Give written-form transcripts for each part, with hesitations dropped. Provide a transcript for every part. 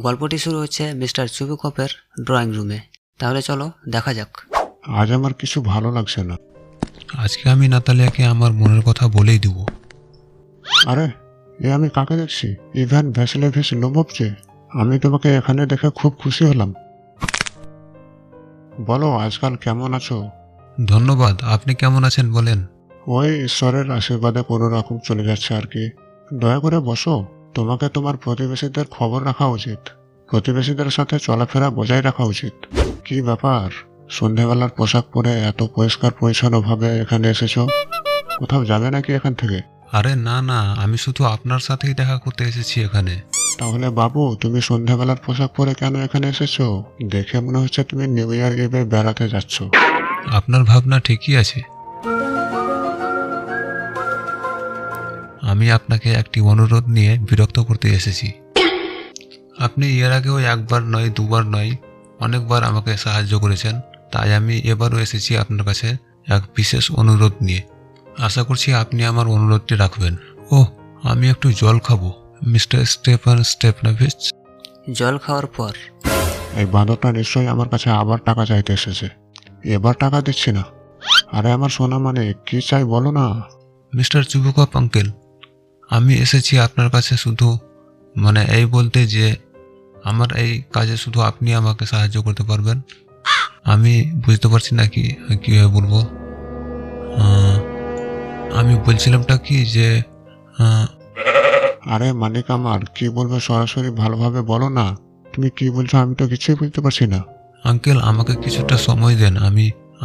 গল্পটি শুরু হচ্ছে মিস্টার চুবুকপের ড্রয়িং রুমে। তাহলে চলো দেখা যাক। আজ আমার কিছু ভালো লাগছে না। আজকে আমি নাতালিয়াকে আমার মনের কথা বলেই দিব। আরে আমি কাকে দেখছি? Ivan Vasilyevich লোবোভকে। আমি তোমাকে এখানে দেখে খুব খুশি হলাম। বলো আজকাল কেমন আছো? ধন্যবাদ। আপনি কেমন আছেন বলেন? ওই ঈশ্বরের আশীর্বাদে কোনো রকম চলে যাচ্ছে আর কি। দয়া করে বসো। তোমাকে তোমার প্রতিবেশীদের খবর রাখা উচিত। প্রতিবেশীদের সাথে চলাফেরা বজায় রাখা উচিত। কি ব্যাপার, সন্ধেবেলার পোশাক পরে এত পরিষ্কার পরিচ্ছন্নভাবে এখানে এসেছো? কোথাও যাবে নাকি এখান থেকে? আরে না না, আমি শুধু আপনার সাথেই দেখা করতে এসেছি এখানে। তাহলে বাবু, তুমি সন্ধ্যাবেলার পোশাক পরে কেন এখানে এসেছো? দেখে মনে হচ্ছে তুমি নিউ ইয়ার ইভে বেড়াতে যাচ্ছ। আপনার ভাবনা ঠিকই আছে। আমি আপনাকে একটি অনুরোধ নিয়ে বিরক্ত করতে এসেছি। আপনি এর আগেও একবার নয় দুবার নয় অনেকবার আমাকে সাহায্য করেছেন, তাই আমি এবারও এসেছি আপনার কাছে এক বিশেষ অনুরোধ নিয়ে। আশা করছি আপনি আমার অনুরোধটি রাখবেন। ওহ, আমি একটু জল খাবো, মিস্টার স্টেফানোভিচ। জল খাওয়ার পর এই বাঁদরটা নিশ্চয়ই আমার কাছে আবার টাকা চাইতে এসেছে। এবার টাকা দিচ্ছি না। আরে আমার সোনা, মানে কি চাই বলো না। মিস্টার চুবুকপ আঙ্কেল, আমি এসেছি আপনার কাছে শুধু এই বলতে যে আমার এই কাজে শুধু আপনি আমাকে সাহায্য করতে পারবেন। আমি বুঝতে পারছি না কীভাবে বলবো। আমি বলছিলামটা কি যে আরে মানিক আমার, কি বলবে সরাসরি ভালোভাবে বলো না। তুমি কি বলছো আমি তো কিছুই বুঝতে পারছি না। আঙ্কেল, আমাকে কিছুটা সময় দেন।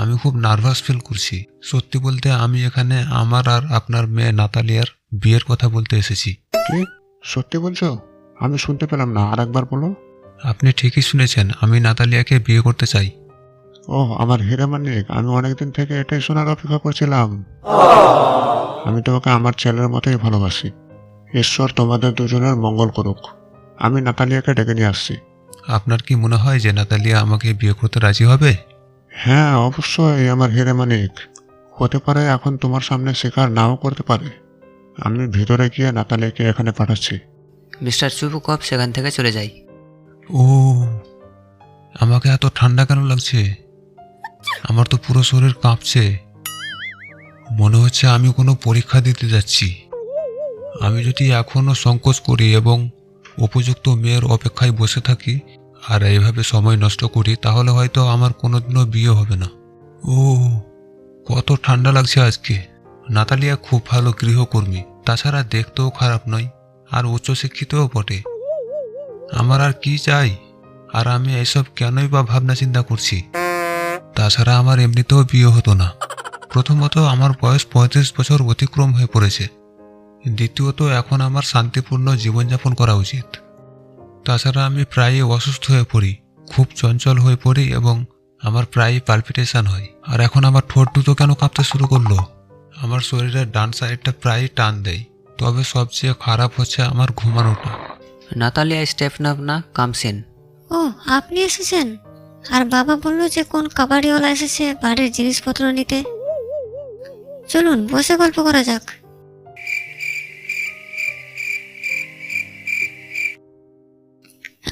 আমি খুব নার্ভাস ফিল করছি। সত্যি বলতে আমি এখানে আমার আর আপনার মেয়ে নাতালিয়ার বিয়ের কথা বলতে এসেছি। কি সত্যি বলছো? আমি শুনতে পেলাম না, আর একবার বলো। আপনি ঠিকই শুনেছেন, আমি নাতালিয়াকে বিয়ে করতে চাই। ওহ আমার হীরা মানিক, আমি অনেকদিন থেকে এটাই শোনার অপেক্ষা করছিলাম। আমি তোমাকে আমার ছেলের মতোই ভালোবাসি। ঈশ্বর তোমাদের দুজনের মঙ্গল করুক। আমি নাতালিয়াকে ডেকে নিয়ে আসছি। আপনার কি মনে হয় যে নাতালিয়া আমাকে বিয়ে করতে রাজি হবে? হ্যাঁ অবশ্যই আমার হীরা মানিক। হতে পারে এখন তোমার সামনে স্বীকার নাও করতে পারে। আমি ভিতরে গিয়ে নাতালিয়াকে এখানে পাঠাচ্ছি। মিস্টার চুবুকপ সেখান থেকে চলে যায়। ও, আমাকে এত ঠান্ডা কেন লাগছে? আমার তো পুরো শরীর কাঁপছে। মনে হচ্ছে আমি কোনো পরীক্ষা দিতে যাচ্ছি। আমি যদি এখনো সংকোচ করি এবং উপযুক্ত মেয়ের অপেক্ষায় বসে থাকি আর এইভাবে সময় নষ্ট করি, তাহলে হয়তো আমার কোনোদিনও বিয়ে হবে না। ও, কত ঠান্ডা লাগছে আজকে। নাতালিয়া খুব ভালো গৃহকর্মী, তাছাড়া দেখতেও খারাপ নয় আর উচ্চশিক্ষিতও বটে। আমার আর কি চাই? আর আমি এসব কেনই বা ভাবনা চিন্তা করছি? তাছাড়া আমার এমনিতেও বিয়ে হতো না। প্রথমত আমার বয়স 35 বছর অতিক্রম হয়ে পড়েছে। দ্বিতীয়ত এখন আমার শান্তিপূর্ণ জীবনযাপন করা উচিত। তাছাড়া আমি প্রায়ই অসুস্থ হয়ে পড়ি, খুব চঞ্চল হয়ে পড়ি এবং আমার প্রায়ই পালপিটেশন হয়। আর এখন আমার ঠোঁট দুটো কেন কাঁপতে শুরু করলো? আমার শরীরের ডান সাইডটা প্রায়ই টান দেয়। তবে সবচেয়ে খারাপ হচ্ছে আমার ঘুমানোটা। Natalia Stepanovna comes in. ও, আপনি এসেছেন? আর বাবা বললো যে কোন কাবাডিওয়ালা এসেছে বাড়ির জিনিসপত্র নিতে। চলুন বসে গল্প করা যাক।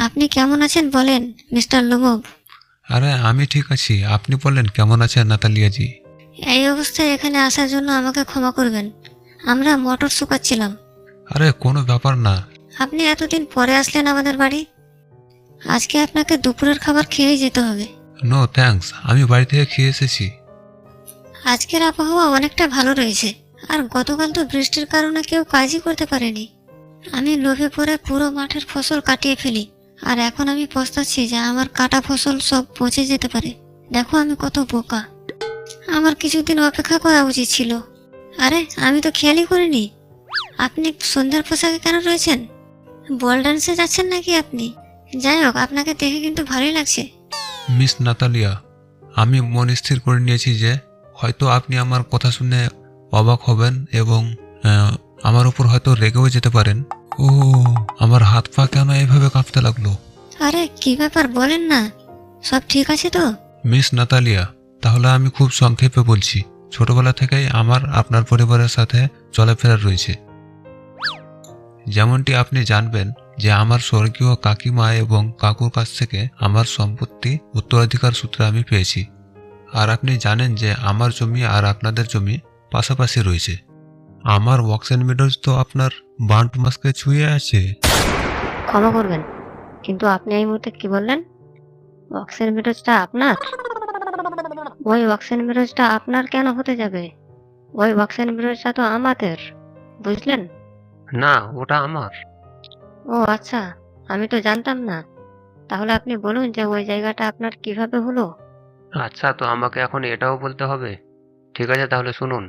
আপনি কেমন আছেন বলেন মিস্টার লোবোভ? আরে আমি ঠিক আছি, আপনি বলেন কেমন আছেন নাতালিয়াজি? এই অবস্থায় এখানে আসার জন্য আমাকে ক্ষমা করবেন। আমরা মটর শুকাচ্ছিলাম। আরে কোনো ব্যাপার না। আপনি এতদিন পরে আসলেন আমাদের বাড়ি। আজকে আপনাকে দুপুরের খাবার খেয়েই যেতে হবে। নো থ্যাঙ্কস, আমি বাড়ি থেকে খেয়ে এসেছি। আজকের আবহাওয়া অনেকটা ভালো রয়েছে, আর গতকাল তো বৃষ্টির কারণে কেউ কাজই করতে পারেনি। আমি লোভে পড়ে পুরো মাঠের ফসল কাটিয়ে ফেলি, আর এখন আমি পস্তাচ্ছি যে আমার কাটা ফসল সব পচে যেতে পারে। দেখো আমি কত বোকা। আমার কিছুদিন অপেক্ষা করা উচিত ছিল। আরে আমি তো খেয়ালই করিনি। আপনি সন্ধ্যার পোশাকে কেন রয়েছেন? বল ডান্সে যাচ্ছেন নাকি আপনি? যাই হোক, আপনাকে দেখে কিন্তু ভালোই লাগছে। মিস নাতালিয়া, আমি মন স্থির করে নিয়েছি যে হয়তো আপনি আমার কথা শুনে অবাক হবেন এবং আমার উপর হয়তো রেগেও যেতে পারেন। ও, আমার হাত পা কেন এভাবে কাঁপতে লাগলো? আরে কি ব্যাপার বলেন না, সব ঠিক আছে তো? মিস নাতালিয়া, তাহলে আমি খুব সংক্ষেপে বলছি। ছোটবেলা থেকেই আমার আপনার পরিবারের সাথে চলাফেরা রয়েছে। যেমনটি আপনি জানবেন, যে আমার স্বর্গীয় কাকিমা এবং কাকুর কাছ থেকে আমার সম্পত্তি উত্তরাধিকার সূত্রে আমি পেয়েছি। আর আপনি জানেন যে আমার জমি আর আপনাদের জমি পাশাপাশি রয়েছে। আমার ওয়াক্স অ্যান্ড মেডোজ তো আপনার বান্ট মাসকে ছুঁয়ে আছে। ক্ষমা করবেন, কিন্তু আপনি এই মুহূর্তে কি বললেন? ওয়াক্সের মেডোজটা আপনার? ওই ওয়াক্সের মেডোজটা আপনার কেন হতে যাবে? ওই ওয়াক্সের মেডোজটা তো আমাদের, বুঝলেন? না, ওটা আমার। ও আচ্ছা, আমি তো জানতাম না। তাহলে আপনি বলুন যে ওই জায়গাটা আপনার কিভাবে হলো? আচ্ছা, তো আমাকে এখন এটাও বলতে হবে? ঠিক আছে, তাহলে শুনুন।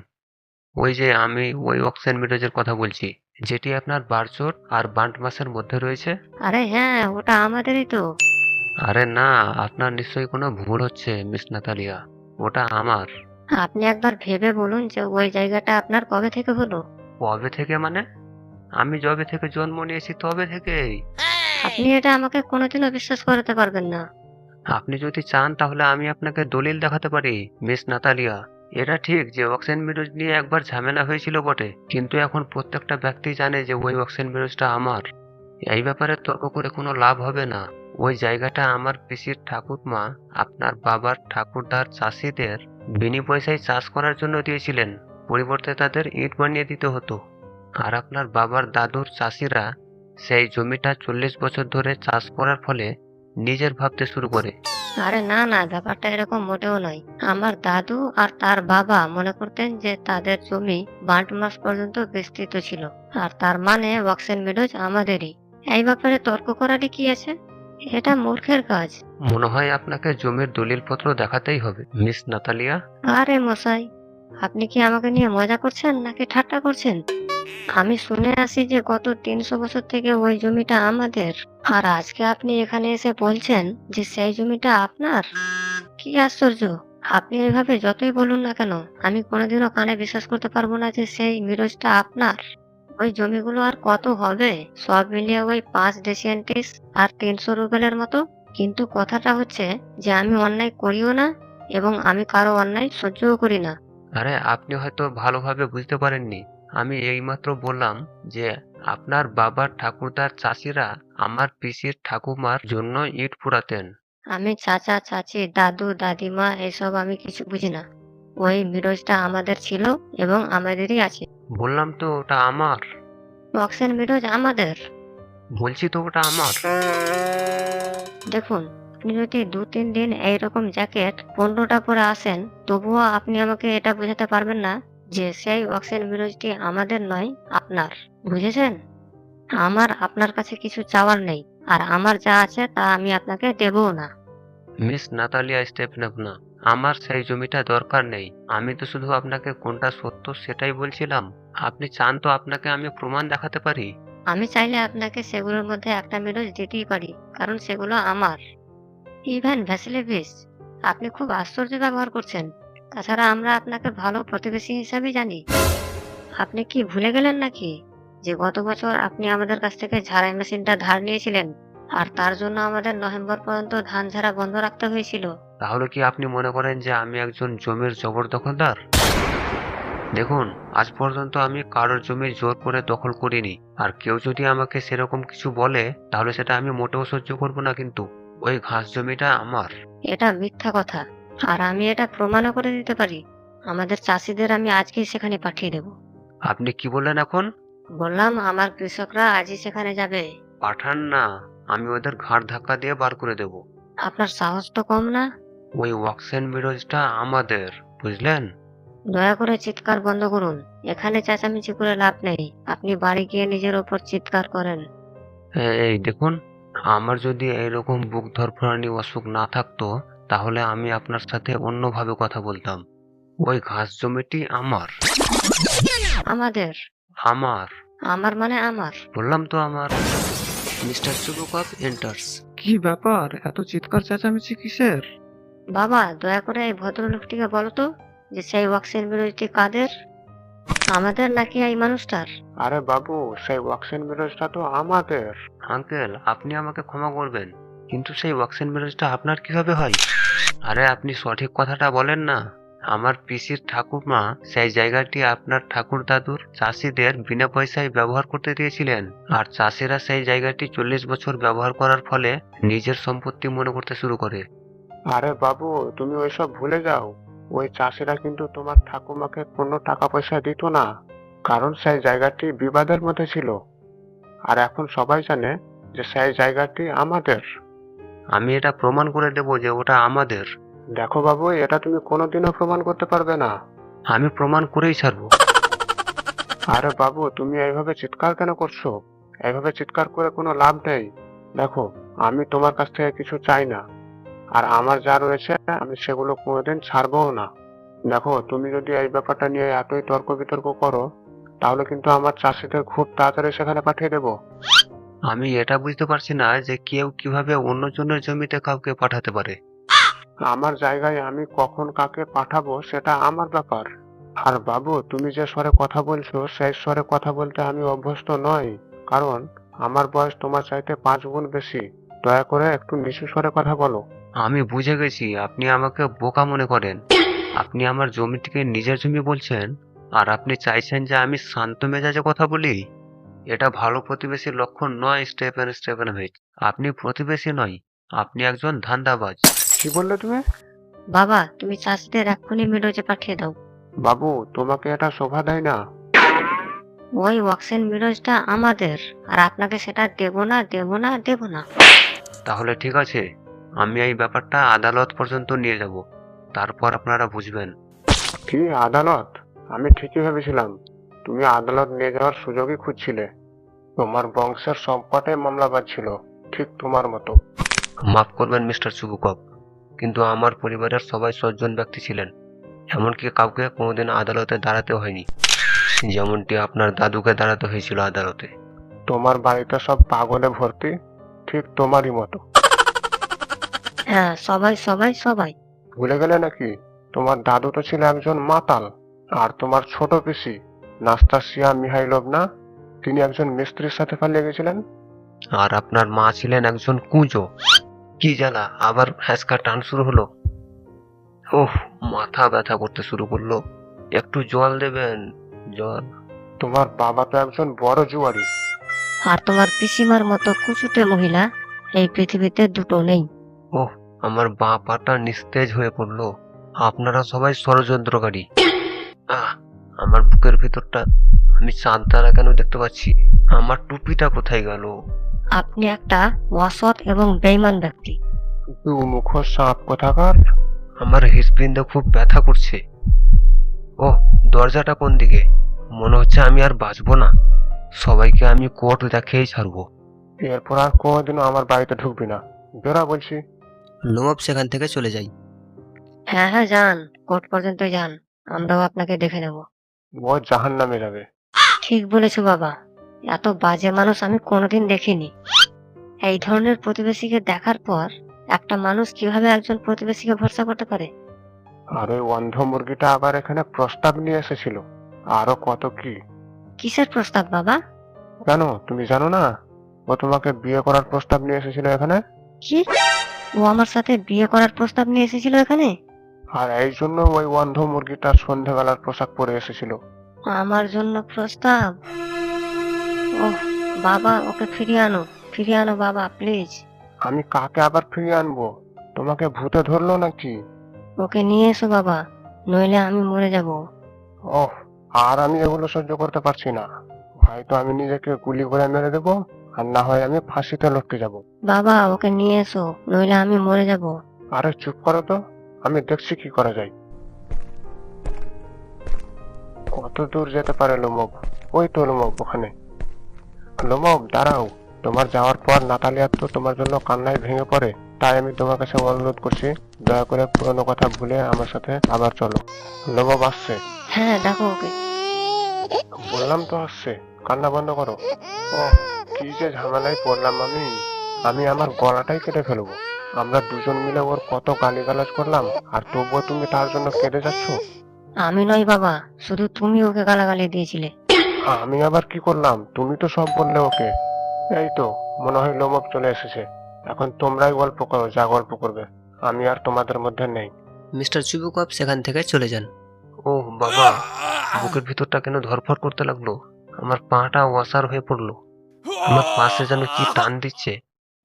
ওই যে আমি ওই অক্সেন মিডোজের কথা বলছি, যেটি আপনার বারচোট আর বান্ট মাসের মধ্যে রয়েছে। আরে হ্যাঁ, ওটা আমাদেরই তো। আরে না, আপনার নিশ্চয়ই কোনো ভুল হচ্ছে মিস নাতালিয়া। ওটা আমার। আপনি একবার ভেবে বলুন যে ওই জায়গাটা আপনার কবে থেকে হলো? কবে থেকে মানে? আমি যবে থেকে জন্ম নিয়েছি তবে থেকেই। আপনি এটা আমাকে কোনোদিনও বিশ্বাস করাতে পারবেন না। আপনি যদি চান তাহলে আমি আপনাকে দলিল দেখাতে পারি মিস নাতালিয়া। এটা ঠিক যে অক্সেন মিডোজ নিয়ে একবার ঝামেলা হয়েছিল বটে, কিন্তু এখন প্রত্যেকটা ব্যক্তি জানে যে ওই অক্সেন মিডোজটা আমার। এই ব্যাপারে তর্ক করে কোনো লাভ হবে না। ওই জায়গাটা আমার পিসির ঠাকুরমা আপনার বাবার ঠাকুরদার চাষিদের বিনি পয়সায় চাষ করার জন্য দিয়েছিলেন। পরিবর্তে তাদের ইট বানিয়ে দিতে হতো। আর আপনার বাবার দাদুর চাষিরা সেই জমিটা 40 বছর ধরে চাষ করার ফলে নিজের ভাবতে শুরু করে। আরে না না, ব্যাপারটা এরকম মোটেও নয়। আমার দাদু আর তার বাবা মনে করতেন যে তাদের জমি বান্ট মাস পর্যন্ত বিস্তৃত ছিল, আর তার মানে ওয়াক্সেন মেডোজ আমাদেরই। এই ব্যাপারে তর্ক করারই কি আছে? এটা মূর্খের কাজ। মনে হয় আপনাকে জমির দলিলপত্র দেখাতেই হবে মিস নাতালিয়া। আরে মশাই, আপনি কি আমাকে নিয়ে মজা করছেন নাকি ঠাট্টা করছেন? আমি শুনে আসি যে গত 300 বছর থেকে ওই জমিটা আমাদের, আর আজকে আপনি এখানে এসে বলছেন যে সেই জমিটা আপনার। কি আশ্চর্য! আপনি এভাবে যতই বলুন না কেন, আমি কোনোদিনও কানে বিশ্বাস করতে পারবো না যে সেই মিরজটা আপনার। ওই জমিগুলো আর কত হবে? সব মিলিয়ে ওই 5 ডেসিয়েন্টিস আর 300 রুবেলের মতো। কিন্তু কথাটা হচ্ছে যে আমি অন্যায় করিও না, এবং আমি কারো অন্যায় সহ্যও করি না। আরে আপনি হয়তো ভালোভাবে বুঝতে পারেননি। আমি এইমাত্র বললাম যে আপনার বাবার ঠাকুরদার চাষিরা আমার পিসির ঠাকুমার জন্য ইট পোড়াতেন। আমি চাচা চাচি দাদু দাদিমা এসব আমি কিছু বুঝি না। ওই মিরজটা আমাদের ছিল এবং আমাদেরই আছে। বললাম তো ওটা আমার। বক্সের মিরজ আমাদের। বলছি তো ওটা আমার। দেখুন, আপনি যদি 2-3 দিন এইরকম জ্যাকেট 15টা পরে আসেন, তবুও আপনি আমাকে এটা বোঝাতে পারবেন না যে সেই বক্সের মিরজটি আমাদের নয়, আপনার। বুঝেছেন? আমার আপনার কাছে কিছু চাওয়ার নেই, আর আমার যা আছে তা আমি আপনাকে দেবও না। মিস নাতালিয়া স্টেফানোভনা, আমার সেই জমিটা দরকার নেই। আমি তো শুধু আপনাকে কোনটা সত্য সেটাই বলছিলাম। আপনি চান তো আপনাকে আমি প্রমাণ দেখাতে পারি। আমি চাইলে আপনাকে সেগুলোর মধ্যে একটা মিরজ দিতেই পারি, কারণ সেগুলো আমার। ইভেন ভ্যাসিলেভিচ, আপনি খুব আশ্চর্য ব্যবহার করছেন। তাছাড়া আমরা আপনাকে ভালো প্রতিবেশী হিসাবে জানি। আপনি কি ভুলে গেলেন নাকি যে গত বছর আপনি আমাদের কাছ থেকে ঝাড়াই মেশিনটা ধার নিয়েছিলেন, আর তার জন্য আমাদের নভেম্বর পর্যন্ত ধান ঝাড়া বন্ধ রাখতে হয়েছিল? তাহলে কি আপনি মনে করেন যে আমি একজন জমির জবরদখলদার? দেখুন, আজ পর্যন্ত আমি কারোর জমি জোর করে দখল করিনি। আর কেউ যদি আমাকে সেরকম কিছু বলে তাহলে সেটা আমি মোটেও সহ্য করব না। কিন্তু ওই ঘাস জমিটা আমার। এটা মিথ্যা কথা, আর আমি এটা প্রমাণও করে দিতে পারি। আমাদের চাষিদের আমি আজকেই সেখানে পাঠিয়ে দেব। আপনি কি বললেন এখন? বললাম আমার কৃষকরা আজই সেখানে যাবে। পাঠান না, আমি ওদের ঘাড় ধাক্কা দিয়ে বার করে দেব। আপনার সাহস তো কম না? ওই ওয়াক্সেন মিরজটা আমাদের, বুঝলেন? দয়া করে চিৎকার বন্ধ করুন। এখানে চেঁচামেচি করে লাভ নেই। আপনি বাড়ি গিয়ে নিজের ওপর চিৎকার করেন। এই দেখুন, আমার যদি এইরকম বুক ধরফরানি অসুখ না থাকতো তাহলে আমি আপনার সাথে অন্যভাবে কথা বলতাম। ওই ঘাস জমিটি আমার। আমাদের? আমার। আমার মানে আমার? বললাম তো আমার। Mister Chubukov enters. কি ব্যাপার, এত চিৎকার চেঁচামেচি কিসের? বাবা, দয়া করে এই ভদ্রলোকটিকে বলো তো যে সেই ওয়াক্সের বিরোধী কাদের, আমাদের নাকি এই মানুষটার? আরে বাবু, সেই ওয়াক্সিন মিরজটা তো আমাদের। আঙ্কেল, আপনি আমাকে ক্ষমা করবেন, কিন্তু সেই ওয়াক্সেন মিরজটা আপনার কিভাবে হয়? আরে আপনি সঠিক কথাটা বলেন না। আমার পিসির ঠাকুরমা সেই জায়গাটি আপনার ঠাকুর দাদুর চাষিদের বিনা পয়সায় ব্যবহার করতে দিয়েছিলেন, আর চাষিরা সেই জায়গাটি 40 বছর ব্যবহার করার ফলে নিজের সম্পত্তি মনে করতে শুরু করে। আরে বাবু, তুমি ওইসব ভুলে যাও। ওই চাষিরা কিন্তু তোমার ঠাকুমাকে কোনো টাকা পয়সা দিত না, কারণ সেই জায়গাটি বিবাদের মধ্যে ছিল। আর এখন সবাই জানে যে সেই জায়গাটি আমাদের। আমি এটা প্রমাণ করে দেব যে ওটা আমাদের। দেখো বাবু, এটা তুমি কোনোদিনও প্রমাণ করতে পারবে না। আমি প্রমাণ করেই ছাড়বো। আরে বাবু, তুমি এইভাবে চিৎকার কেন করছো? এইভাবে চিৎকার করে কোনো লাভ নেই। দেখো, আমি তোমার কাছ থেকে কিছু চাই না, আর আমার যা রয়েছে আমি সেগুলো কোনোদিন ছাড়বও না। দেখো, তুমি যদি এই ব্যাপারটা নিয়ে এতই তর্ক বিতর্ক করো, তাহলে কিন্তু আমার চাষিদের খুব তাড়াতাড়ি সেখানে পাঠিয়ে দেবো। আমি এটা বুঝতে পারছি না যে কেউ কিভাবে অন্যজনের জমিতে কাউকে পাঠাতে পারে। আমার জায়গায় আমি কখন কাকে পাঠাবো সেটা আমার ব্যাপার। আর বাবু, তুমি যে স্বরে কথা বলছো সেই স্বরে কথা বলতে আমি অভ্যস্ত নই, কারণ আমার বয়স তোমার চাইতে 5 গুণ বেশি। দয়া করে একটু নিচু স্বরে কথা বলো। আমি বুঝে গেছি আপনি আমাকে বোকা মনে করেন। আপনি আমার জমিটিকে নিজের জমি বলছেন, আর আপনি চাইছেন যে আমি শান্ত মেজাজে কথা বলি। এটা ভালো প্রতিবেশীর লক্ষণ নয় স্টেফেন ভাইট। আপনি প্রতিবেশী নয়, আপনি একজন ধান্দাবাজ। কি বললে তুমি? বাবা, তুমি চাষিদের এক্ষুনি মিডোজে পাঠিয়ে দাও। বাবু, তোমাকে এটা শোভা দেয় না। ওই অক্সিজেন মিডোজটা আমাদের, আর আপনাকে সেটা দেব না, দেব না, দেব না। তাহলে ঠিক আছে, আমি এই ব্যাপারটা আদালত পর্যন্ত নিয়ে যাব, তারপর আপনারা বুঝবেন। কি আদালত? আমি ঠিকই ভেবেছিলাম তুমি আদালত নিয়ে যাওয়ার সুযোগই খুঁজছিলে। তোমার বংশের সবকটাই মামলাবাজ ছিল, ঠিক তোমার মতো। মাফ করবেন মিস্টার চুবুকভ, কিন্তু আমার পরিবারের সবাই সজ্জন ব্যক্তি ছিলেন। এমনকি কাউকে কোনোদিন আদালতে দাঁড়াতে হয়নি, যেমনটি আপনার দাদুকে দাঁড়াতে হয়েছিল আদালতে। তোমার বাড়িতে সব পাগলে ভর্তি, ঠিক তোমারই মতো। হ্যাঁ, সবাই সবাই সবাই। ভুলে গেলে নাকি? তোমার দাদু তো ছিল একজন মাতাল, আর তোমার ছোট পিসি নাস্তাসিয়া মিহাইলোভনা, তিনি একজন মিস্ত্রির সাথে পালিয়ে গেছিলেন। আর আপনার মা ছিলেন একজন কুঁজো। কি জ্বালা, আবার হ্যাঁচকা টান শুরু হলো। ওহ, মাথা ব্যথা করতে শুরু করলো। একটু জল দেবেন, জল। তোমার বাবা তো একজন বড় জুয়ারি। আর তোমার পিসিমার মতো কুচুটে মহিলা এই পৃথিবীতে দুটো নেই। ওহ, আমার বাঁ পাটা নিস্তেজ হয়ে পড়লো। আপনারা সবাই ষড়যন্ত্রকারী। আমার বুকের ভিতরটা আমি চাঁদ তারা কেন দেখতে পাচ্ছি? আমার টুপিটা কোথায় গেল? আপনি একটা অসৎ এবং বেঈমান ব্যক্তি। মুখ সাপ কোথাকার। আমার হৃৎপিণ্ডে খুব ব্যথা করছে। ও, দরজাটা কোন দিকে? মনে হচ্ছে আমি আর বাঁচবো না। সবাইকে আমি কোর্ট দেখেই ছাড়বো। এরপর আর কোনোদিনও আমার বাড়িতে ঢুকবি না, বেরা বলছি। লোভ সেখান থেকে চলে যাই। হ্যাঁ হ্যাঁ, যান, কোর্ট পর্যন্ত যান, আমরাও আপনাকে দেখে নেব। ও জাহান নামে যাবে। ঠিক বলেছো বাবা, এত বাজে মানুষ আমি কোনোদিন দেখিনি। এই ধরনের প্রতিবেশীকে দেখার পর একটা মানুষ কিভাবে একজন প্রতিবেশীকে ভরসা করতে পারে? আর ওই অন্ধ মুরগিটা আবার এখানে প্রস্তাব নিয়ে এসেছিল, আরো কত কি। কিসের প্রস্তাব বাবা? কেন তুমি জানো না? ও তোমাকে বিয়ে করার প্রস্তাব নিয়ে এসেছিল এখানে। কি? ও আমার সাথে বিয়ে করার প্রস্তাব নিয়ে এসেছিল এখানে? আর এই জন্য ওই অন্ধ মুরগিটা সন্ধ্যাবেলার পোশাক পরে এসেছিল। আমার জন্য প্রস্তাব? ওহ বাবা, ওকে ফিরিয়ে আনো বাবা, প্লিজ। আমি কাকে আবার ফিরিয়ে আনবো? তোমাকে ভূতে ধরলো নাকি? ওকে নিয়ে এসো বাবা, নইলে আমি মরে যাব। ওহ, আর আমি এগুলো সহ্য করতে পারছি না। হয়তো আমি নিজেকে গুলি করে মেরে দেবো, আর না হয় আমি ফাঁসিতে লটকে যাব। বাবা, ওকে নিয়ে এসো, নইলে আমি মরে যাব। আরে চুপ করো তো, আমি দেখছি কি করা যায়। কত দূর যেতে পারে লোমব? ওই তো লোমব ওখানে। লোমব, দাঁড়াও। তোমার যাওয়ার পর নাতালিয়া তো তোমার জন্য কান্নায় ভেঙে পড়ে। তাই আমি তোমার কাছে অনুরোধ করছি, দয়া করে পুরনো কথা ভুলে আমার সাথে আবার চলো। লোমব আসছে। হ্যাঁ, দেখো ওকে। বললাম তো আসছে, কান্না বন্ধ করো। ও, কি যে ঝামেলায় পড়লাম আমি। আমি আমার গলাটাই কেটে ফেলবো। আমরা দুজন মিলে ওর কত গালিগালাজ করলাম, আর তবুও তুমি তার জন্য কেঁদে যাচ্ছ। আমি নয় বাবা, শুধু তুমি ওকে গালাগালি দিয়েছিলে। আমি আবার কি করলাম? তুমি তো সব বললে ওকে। এই তো, মনে হয় লোমব চলে এসেছে। এখন তোমরাই গল্প করো, যা গল্প করবে। আমি আর তোমাদের মধ্যে নেই। মিস্টার চুবুকপ সেখান থেকে চলে যান। ও বাবা, বুকের ভিতরটা কেন ধরফর করতে লাগলো, আমার পাটা অসাড় হয়ে পড়লো, আমার পাশে যেন কি টান দিচ্ছে।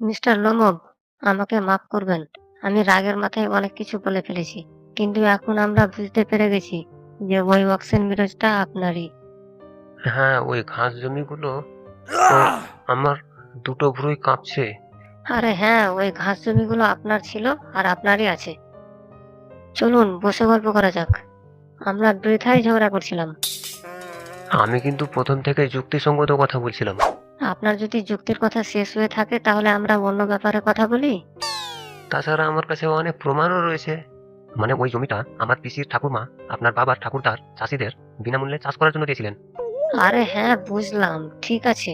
মিস্টার লোমব, আমাকে মাফ করবেন। আমি রাগের মাথায় অনেক কিছু বলে ফেলেছি, কিন্তু এখন আমরা বুঝতে পেরে গেছি যে ওই অক্সিজেন মিরজটা আপনারই। হ্যাঁ, ওই ঘাস জমিগুলো, ও, আমার দুটো ভ্রুই কাঁপছে। আরে হ্যাঁ, ওই ঘাস জমিগুলো আপনার ছিল আর আপনারই আছে। চলুন বসে গল্প করা যাক। আমরা বৃথাই ঝগড়া করছিলাম। আমি কিন্তু প্রথম থেকে যুক্তিসঙ্গত কথা বলছিলাম। আপনার যদি যুক্তির কথা শেষ হয়ে থাকে তাহলে আমরা অন্য ব্যাপারে কথা বলি। তাছাড়া আমার কাছে অনেক প্রমাণও রয়েছে। মানে ওই জমিটা আমার পিসির ঠাকুরমা আপনার বাবার ঠাকুরদার চাষিদের বিনামূল্যে চাষ করার জন্য দিয়েছিলেন। আরে হ্যাঁ, বুঝলাম, ঠিক আছে।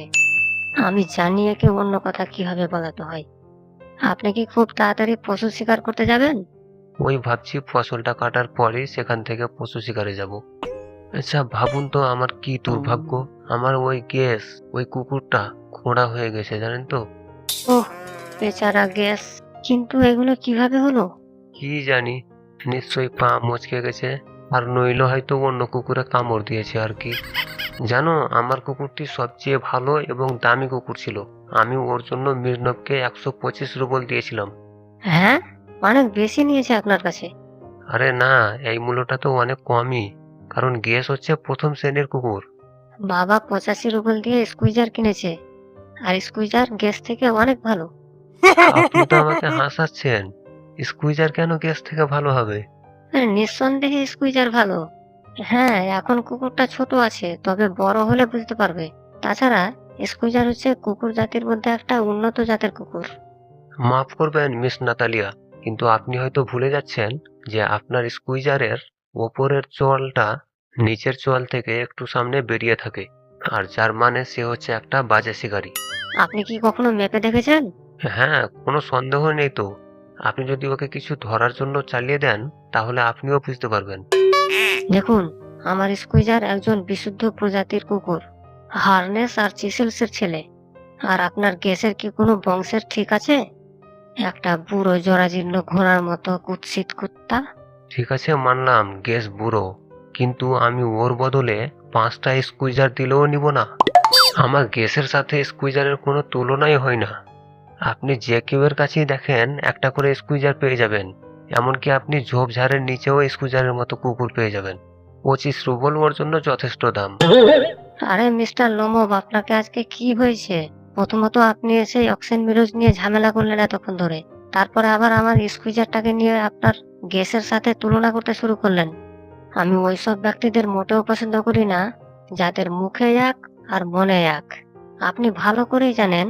আমি জানি একে অন্য কথা কিভাবে বলাতে হয়। আপনি কি খুব তাড়াতাড়ি পশু শিকার করতে যাবেন? ওই ভাবছি ফসলটা কাটার পরেই সেখান থেকে পশু শিকারে যাব। আচ্ছা ভাবুন তো, আমার কি দুর্ভাগ্য, আমার ওই গ্যাস, ওই কুকুরটা খোঁড়া হয়ে গেছে জানেন তো। ওহ, বেচারা গ্যাস। কিন্তু এগুলো কিভাবে হলো? কি জানি, নিশ্চয়ই পা মচকে গেছে, আর নইলে হয়তো অন্য কুকুরে কামড় দিয়েছে আর কি। জানো, আমার কুকুরটি সবচেয়ে ভালো এবং দামি কুকুর ছিল। আমি ওর জন্য মির্নবকে 125 রুবল দিয়েছিলাম। হ্যাঁ, অনেক বেশি নিয়েছে আপনার কাছে। আরে না, এই মূল্যটা তো অনেক কমই, কারণ গ্যাস হচ্ছে প্রথম শ্রেণীর কুকুর। বাবা 85 রুবেল দিয়ে স্কুইজার কিনেছে, আর স্কুইজার গ্যাস থেকে অনেক ভালো। আপনি তো আমাকে হাসাচ্ছেন, স্কুইজার কেন গ্যাস থেকে ভালো হবে? নিঃসন্দেহে স্কুইজার ভালো। হ্যাঁ, এখন কুকুরটা ছোট আছে, তবে বড় হলে বুঝতে পারবে। তাছাড়া স্কুইজার হচ্ছে কুকুর জাতির মধ্যে একটা উন্নত জাতের কুকুর। মাফ করবেন মিস নাতালিয়া, কিন্তু আপনি হয়তো ভুলে যাচ্ছেন যে আপনার স্কুইজারের ওপরের চোয়ালটা নিচের চোয়াল থেকে একটু সামনে বেরিয়ে থাকে, আর যার মানে সে হচ্ছে একটা বাজে শিকারী। আপনি কি কখনো মেপে দেখেছেন? হ্যাঁ, কোনো সন্দেহ নেই তো। আপনি যদি ওকে কিছু ধরার জন্য চালিয়ে দেন তাহলে আপনিও বুঝতে পারবেন। দেখুন, আমার স্কুইজার একজন বিশুদ্ধ প্রজাতির কুকুর, হার্নেস আর চিসেলসের ছেলে। আর আপনার গ্যাসের কি কোনো বংশের ঠিক আছে? একটা বুড়ো জরাজীর্ণ ঘোড়ার মতো কুৎসিত কুত্তা। ঠিক আছে, মানলাম গ্যাস বুড়ো, কিন্তু আমি ওর বদলে 5টা স্কুইজার দিলেও নিব না। আমার গ্যাসের সাথে স্কুইজারের কোনো তুলনাই হয় না। আপনি যে কেউ এর কাছেই দেখেন একটা করে স্কুইজার পেয়ে যাবেন, এমনকি আপনি ঝোপঝাড়ের নিচেও স্কুইজারের মতো কুকুর পেয়ে যাবেন। 25 রুবল ওর জন্য যথেষ্ট দাম। আরে মিস্টার লোমব, আপনাকে আজকে কি হয়েছে? প্রথমত আপনি এসে অক্সিজেন মিরজ নিয়ে ঝামেলা করলেন এতক্ষণ ধরে, তারপরে আবার আমার স্কুইজারটাকে নিয়ে আপনার গ্যাসের সাথে তুলনা করতে শুরু করলেন। আমি ওইসব ব্যক্তিদের মোটেও পছন্দ করি না যাদের মুখে এক আর মনে এক। আপনি ভালো করেই জানেন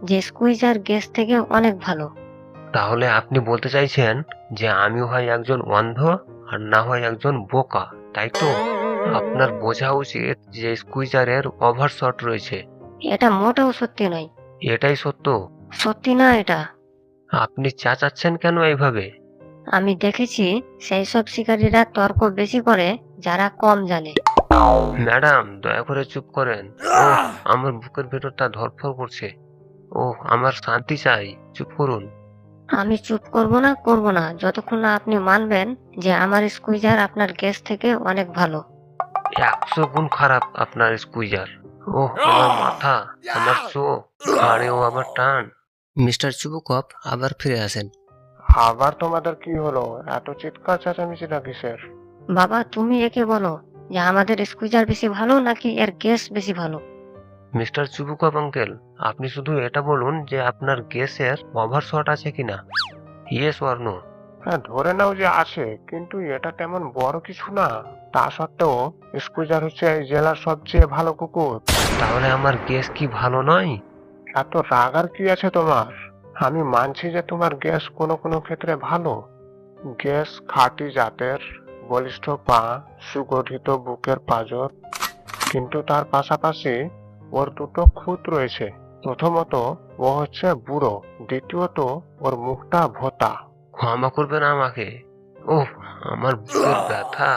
যে স্কুইজার গ্যাস থেকে অনেক ভালো। তাহলে আপনি বলতে চাইছেন যে আমি হয় একজন অন্ধ আর না হয় একজন বোকা, তাই তো? আপনার বোঝা উচিত যে স্কুইজারের ওভারশট রয়েছে। এটা মোটেও সত্যি নয়। এটাই সত্য। সত্যি না এটা। আপনি চাচাচ্ছেন কেন এইভাবে? আমি দেখেছি সেই সব শিকারীরা তর্ক বেশি করে যারা কম জানে। ম্যাডাম, দয়া করে চুপ করেন। ও, আমার বুকের ভেতরটা ধড়ফড় করছে। ও, আমার শান্তি চাই, চুপ করুন। আমি চুপ করব না যতক্ষণ না আপনি মানবেন যে আমার স্কুইজার আপনার গ্যাস থেকে অনেক ভালো। 100 গুণ খারাপ আপনার স্কুইজার। ও, আমার মাথা, আমার চোখ, আরে ও আবার টান। মিস্টার চুবুকপ আবার ফিরে আসেন। আবার তোমাদের কি হলো, এত চিৎকার চেঁচামেচিটা কিসের? বাবা, তুমি একে বলো যে আমাদের স্কুইজার বেশি ভালো নাকি এর গ্যাস বেশি ভালো। মিস্টার চুবুকপ আঙ্কেল, আপনি শুধু এটা বলুন যে আপনার গ্যাসের ওভারশট আছে কিনা। Yes or no. হ্যাঁ, ধরে নাও যে আছে, কিন্তু এটা তেমন বড় কিছু না। তা সত্ত্বেও স্কুইজার হচ্ছে এই জেলার সবচেয়ে ভালো কুকুর। তাহলে আমার গ্যাস কি ভালো নয়? এত রাগ আর কি আছে তোমার? আমি মানছি যে তোমার গ্যাস কোনো কোনো ক্ষেত্রে ভালো। গ্যাস খাঁটি জাতের, বলিষ্ঠ পা, সুগঠিত বুকের পাঁজর, কিন্তু তার পাশাপাশি ওর দুটো খুঁত রয়েছে। প্রথমত, ও হচ্ছে বুড়ো। দ্বিতীয়ত, ওর মুখটা ভোঁতা। ক্ষমা করবেন আমাকে। ওহ, আমার বুকের ব্যথা।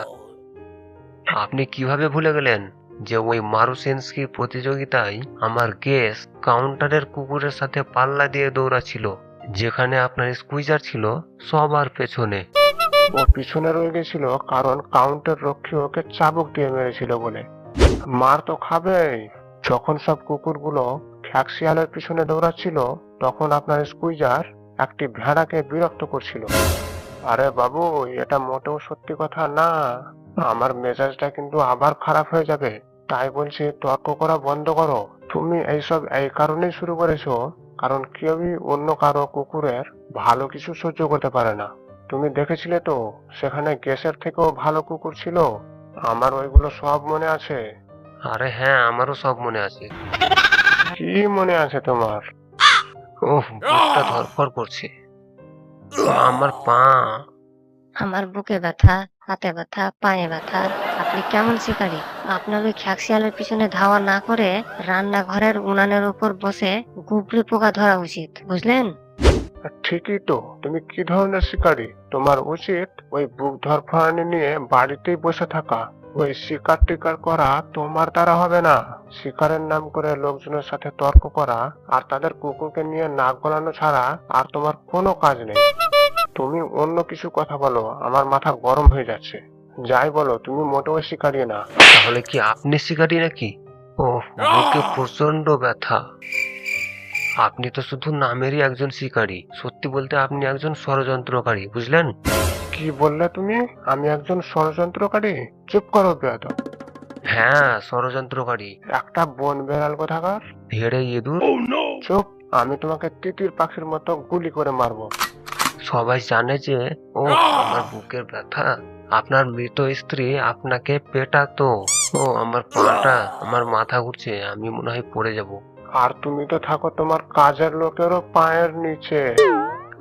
আপনি কিভাবে ভুলে গেলেন যে ওই মারুসেনস্কি প্রতিযোগিতায় আমার গ্যাস কাউন্টারের কুকুরের সাথে পাল্লা দিয়ে দৌড়াচ্ছিল, যেখানে আপনার স্কুইজার ছিল সবার পেছনে? ও পিছনে রয়ে গেছিল কারণ কাউন্টার রক্ষী ওকে চাবুক দিয়ে মেরেছিল বলে। মার তো খাবেই। যখন সব কুকুরগুলো খ্যাকশিয়ালের পিছনে দৌড়াচ্ছিল তখন আপনার স্কুইজার একটি ভেড়াকে বিরক্ত করছিল। আরে বাবু, এটা মোটেও সত্যি কথা না। আমার মেজাজটা কিন্তু আবার খারাপ হয়ে যাবে। তাই বলছি তর্ক করা বন্ধ করো। তুমি এইসব এই কারণেই শুরু করেছো কারণ কেউই অন্য কারো কুকুরের ভালো কিছু সহ্য করতে পারে না। তুমি দেখেছিলে তো সেখানে গ্যাসের থেকেও ভালো কুকুর ছিল। আমার ওইগুলো সব মনে আছে। আরে হ্যাঁ, আমারও সব মনে আছে। কি মনে আছে তোমার? ওহ, বুকটা ধরফর করছে। আমার পা। আমার বুকে ব্যথা, হাতে ব্যথা, পায়ে ব্যথা। আপনি কেমন শিকারী? আপনার ওই খ্যাকশিয়ালের পিছনে ধাওয়া না করে রান্নাঘরের উনানের উপর বসে গুবলি পোকা ধরা উচিত, বুঝলেন? ঠিকই তো। তুমি কি ধরনের শিকারী? তোমার উচিত ওই বুক ধরফরানি নিয়ে বাড়িতেই বসে থাকা। ওই শিকার টিকার করা তোমার দ্বারা হবে না। শিকারের নাম করে লোকজনের সাথে তর্ক করা আর তাদের কুকুরকে নিয়ে নাক গলানো ছাড়া আর তোমার কোনো কাজ নেই। তুমি অন্য কিছু কথা বলো, আমার মাথা গরম হয়ে যাচ্ছে। যাই বলো, তুমি মোটেও শিকারী না। তাহলে কি আপনি শিকারী নাকি? ওহ, বুকে প্রচন্ড ব্যথা। আপনি তো শুধু নামেরই একজন শিকারী। সত্যি বলতে আপনি একজন ষড়যন্ত্রকারী, বুঝলেন? কি বললে তুমি? আমি একজন ষড়যন্ত্রকারী? চুপ করো বেয়াদব। হ্যাঁ, ষড়যন্ত্রকারী। একটা বন বেড়াল কোথাকার। ধেড়ে ইঁদুর। চুপ। আমি তোমাকে তিতির পাখির মতো গুলি করে মারবো। সবাই জানে যে ও আমার বুকের ব্যথা। আপনার মৃত স্ত্রী আপনাকে পেটাতো। ও আমার পাটা, আমার মাথা ঘুরছে, আমি মনে হয় পড়ে যাব। আর তুমি তো থাকো তোমার কাজের লোকেরও পায়ের নিচে।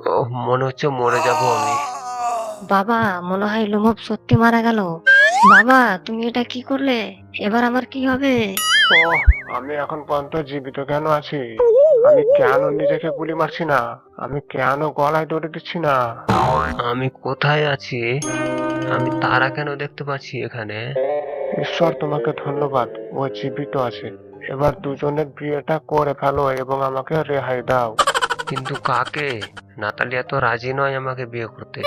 ও, মনে হচ্ছে মরে যাব আমি। বাবা, মনে হয় লোমব সত্যি মারা গেল। বাবা, তুমি এটা কি করলে? এবার আমার কি হবে? ও, আমি এখন পর্যন্ত জীবিত কেন আছি? আমি কেন নিজেকে গুলি মারছি না? আমি কেন গলায় দড়ি দিচ্ছি না? আমি কোথায় আছি? আমি তারা কেন দেখতে পাচ্ছি এখানে? ঈশ্বর তোমাকে ধন্যবাদ, ও জীবিত আছে। এবার দুজনের বিয়েটা করে ফেলো এবং আমাকে রেহাই দাও। কিন্তু কাকে? নাতালিয়া তো রাজি নয় আমাকে বিয়ে করতে।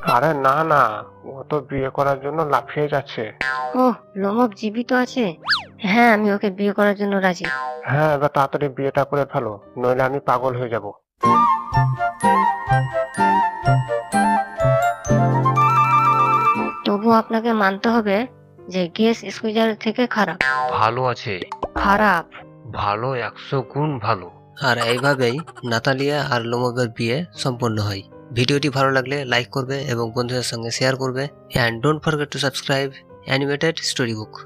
আরে না না, ও তো বিয়ে করার জন্য লাফিয়ে যাচ্ছে। ওহ, লোমব জীবিত আছে। হ্যাঁ, আমি ওকে বিয়ে করার জন্য রাজি। হ্যাঁ, এবার তাড়াতাড়ি বিয়েটা করে ফেলো, নইলে আমি পাগল হয়ে যাব। তবু আপনাকে মানতে হবে যে গ্যাস স্কুইজারের থেকে খারাপ। ভালো আছে। খারাপ? ভালো 100 গুণ ভালো। আর এইভাবেই নাতালিয়া আর লোমবের বিয়ে সম্পন্ন হয়। ভিডিওটি ভালো লাগলে লাইক করবে এবং বন্ধুদের সঙ্গে শেয়ার করবে। And don't forget to subscribe animated story book.